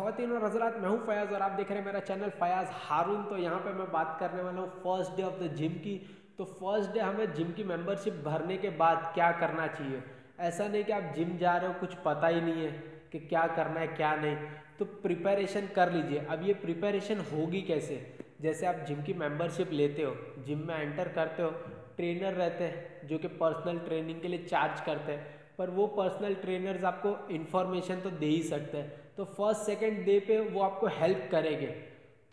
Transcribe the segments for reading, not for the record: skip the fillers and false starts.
ख़वातीन और हज़रात, मैं हूं फयाज़ और आप देख रहे हैं मेरा चैनल फयाज़ हारून। तो यहाँ पे मैं बात करने वाला हूँ first day of the gym की। तो फर्स्ट डे हमें जिम की मेंबरशिप भरने के बाद क्या करना चाहिए। ऐसा नहीं कि आप जिम जा रहे हो कुछ पता ही नहीं है कि क्या करना है क्या नहीं, तो प्रिपरेशन कर लीजिए। अब ये प्रिपरेशन होगी कैसे, जैसे आप जिम की मेंबरशिप लेते हो, जिम में एंटर करते हो, ट्रेनर रहते हैं जो कि पर्सनल ट्रेनिंग के लिए चार्ज करते हैं, पर वो पर्सनल ट्रेनर्स आपको इन्फॉर्मेशन तो दे ही सकते हैं। तो फर्स्ट सेकंड डे पे वो आपको हेल्प करेंगे।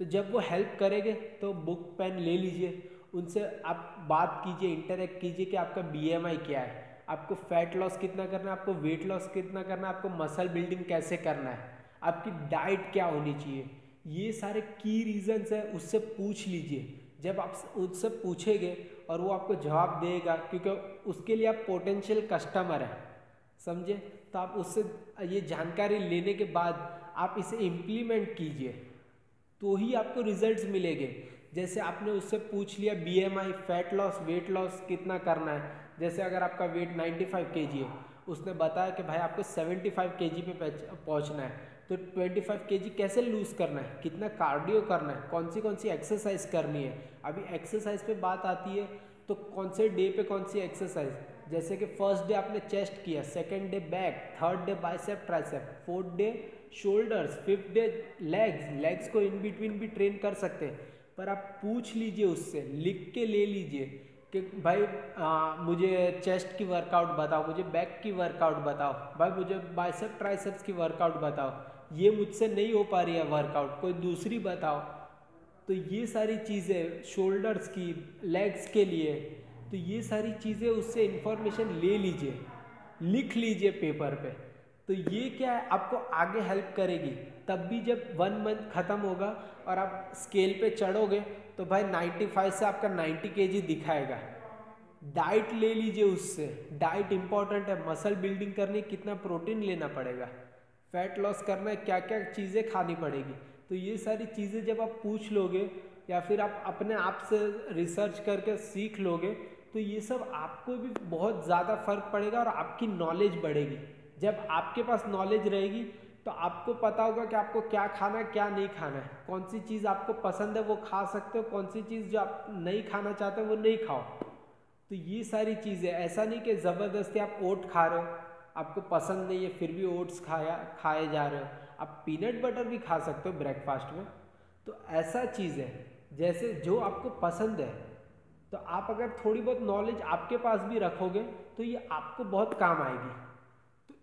तो जब वो हेल्प करेंगे तो बुक पेन ले लीजिए, उनसे आप बात कीजिए, इंटरेक्ट कीजिए कि आपका बीएमआई क्या है, आपको फैट लॉस कितना करना है, आपको वेट लॉस कितना करना है, आपको मसल बिल्डिंग कैसे करना है, आपकी डाइट क्या होनी चाहिए। ये सारे की रीजंस है, उससे पूछ लीजिए। जब आप उससे पूछेंगे और वो आपको जवाब देगा, क्योंकि उसके लिए आप पोटेंशियल कस्टमर हैं, समझे। तो आप उससे ये जानकारी लेने के बाद आप इसे इम्प्लीमेंट कीजिए, तो ही आपको रिजल्ट्स मिलेंगे। जैसे आपने उससे पूछ लिया BMI, fat loss, weight loss कितना करना है। जैसे अगर आपका वेट 95 केजी है, उसने बताया कि भाई आपको 75 केजी पे पहुंचना है, तो 25 केजी कैसे लूज़ करना है, कितना कार्डियो करना है, कौन सी एक्सरसाइज करनी है। अभी एक्सरसाइज पे बात आती है तो कौन से डे पे कौन सी एक्सरसाइज, जैसे कि फर्स्ट डे आपने चेस्ट किया, second day back, third day bicep tricep, fourth day shoulders, fifth day legs को इन बिटवीन भी ट्रेन कर सकते हैं। पर आप पूछ लीजिए उससे, लिख के ले लीजिए कि भाई मुझे चेस्ट की वर्कआउट बताओ, मुझे बैक की वर्कआउट बताओ, भाई मुझे बाइसेप ट्राइसेप्स की वर्कआउट बताओ, ये मुझसे नहीं हो पा रही है वर्कआउट, कोई दूसरी बताओ। तो ये सारी चीज़ें शोल्डर्स की, लेग्स के लिए, तो ये सारी चीज़ें उससे इंफॉर्मेशन ले लीजिए, लिख लीजिए पेपर पे। तो ये क्या है, आपको आगे हेल्प करेगी। तब भी जब 1 मंथ ख़त्म होगा और आप स्केल पे चढ़ोगे तो भाई 95 से आपका 90 केजी दिखाएगा। डाइट ले लीजिए उससे, डाइट इंपॉर्टेंट है। मसल बिल्डिंग करनी कितना प्रोटीन लेना पड़ेगा, फैट लॉस करना है क्या क्या चीज़ें खानी पड़ेगी। तो ये सारी चीज़ें जब आप पूछ लोगे या फिर आप अपने आप से रिसर्च करके सीख लोगे, तो ये सब आपको भी बहुत ज़्यादा फर्क पड़ेगा और आपकी नॉलेज बढ़ेगी। जब आपके पास नॉलेज रहेगी तो आपको पता होगा कि आपको क्या खाना है क्या नहीं खाना है, कौन सी चीज़ आपको पसंद है वो खा सकते हो, कौन सी चीज़ जो आप नहीं खाना चाहते हो वो नहीं खाओ। तो ये सारी चीज़ें, ऐसा नहीं कि ज़बरदस्ती आप ओट खा रहे हो, आपको पसंद नहीं है फिर भी ओट्स खाए जा रहे हो। आप पीनट बटर भी खा सकते हो ब्रेकफास्ट में। तो ऐसा चीज़ है, जैसे जो आपको पसंद है, तो आप अगर थोड़ी बहुत नॉलेज आपके पास भी रखोगे तो ये आपको बहुत काम आएगी। तो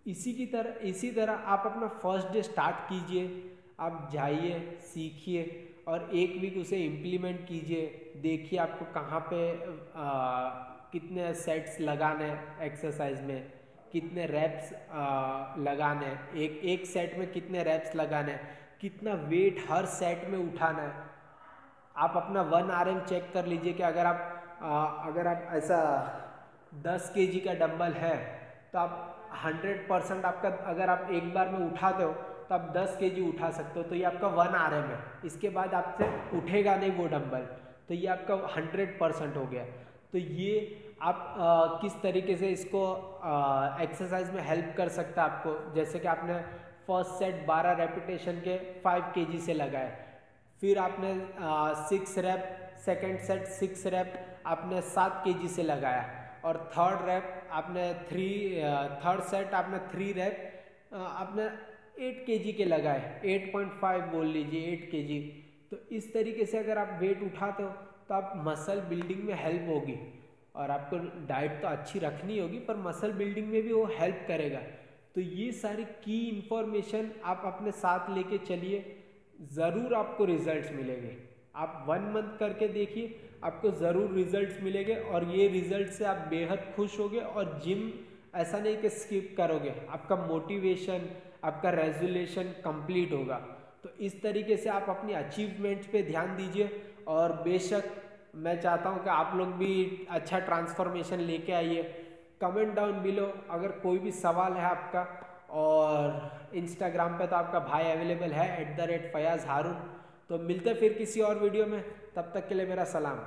इसी तरह आप अपना फर्स्ट डे स्टार्ट कीजिए, आप जाइए, सीखिए और 1 वीक उसे इम्प्लीमेंट कीजिए। देखिए आपको कहाँ पे कितने सेट्स लगाने हैं एक्सरसाइज में, कितने रैप्स लगाने हैं, एक सेट में कितने रैप्स लगाने हैं, कितना वेट हर सेट में उठाना है। आप अपना 1 RM चेक कर लीजिए कि अगर आप ऐसा 10 केजी का डंबल है तो आप 100% आपका, अगर आप एक बार में उठाते हो तो आप 10 केजी उठा सकते हो, तो ये आपका 1 RM है। इसके बाद आपसे उठेगा नहीं वो डंबल, तो ये आपका 100% हो गया। तो ये आप किस तरीके से इसको एक्सरसाइज में हेल्प कर सकता है आपको। जैसे कि आपने फर्स्ट सेट 12 रेपिटेशन के 5 केजी से लगाए, फिर आपने 6 रैप, सेकेंड सेट 6 रैप आपने 7 केजी से लगाया, और थर्ड सेट आपने 3 रैप आपने 8 केजी के लगाए, 8.5 बोल लीजिए, 8 केजी। तो इस तरीके से अगर आप वेट उठाते हो तो आप मसल बिल्डिंग में हेल्प होगी, और आपको डाइट तो अच्छी रखनी होगी पर मसल बिल्डिंग में भी वो हेल्प करेगा। तो ये सारी की इन्फॉर्मेशन आप अपने साथ लेके चलिए, ज़रूर आपको रिजल्ट्स मिलेंगे। आप 1 मंथ करके देखिए, आपको ज़रूर रिजल्ट्स मिलेंगे, और ये रिजल्ट से आप बेहद खुश होगे। और जिम ऐसा नहीं कि स्किप करोगे, आपका मोटिवेशन, आपका रेजोल्यूशन कंप्लीट होगा। तो इस तरीके से आप अपनी अचीवमेंट्स पे ध्यान दीजिए, और बेशक मैं चाहता हूँ कि आप लोग भी अच्छा ट्रांसफॉर्मेशन लेके आइए। कमेंट डाउन बिलो अगर कोई भी सवाल है आपका, और इंस्टाग्राम पे तो आपका भाई अवेलेबल है @फयाज़ हारून। तो मिलते फिर किसी और वीडियो में, तब तक के लिए मेरा सलाम।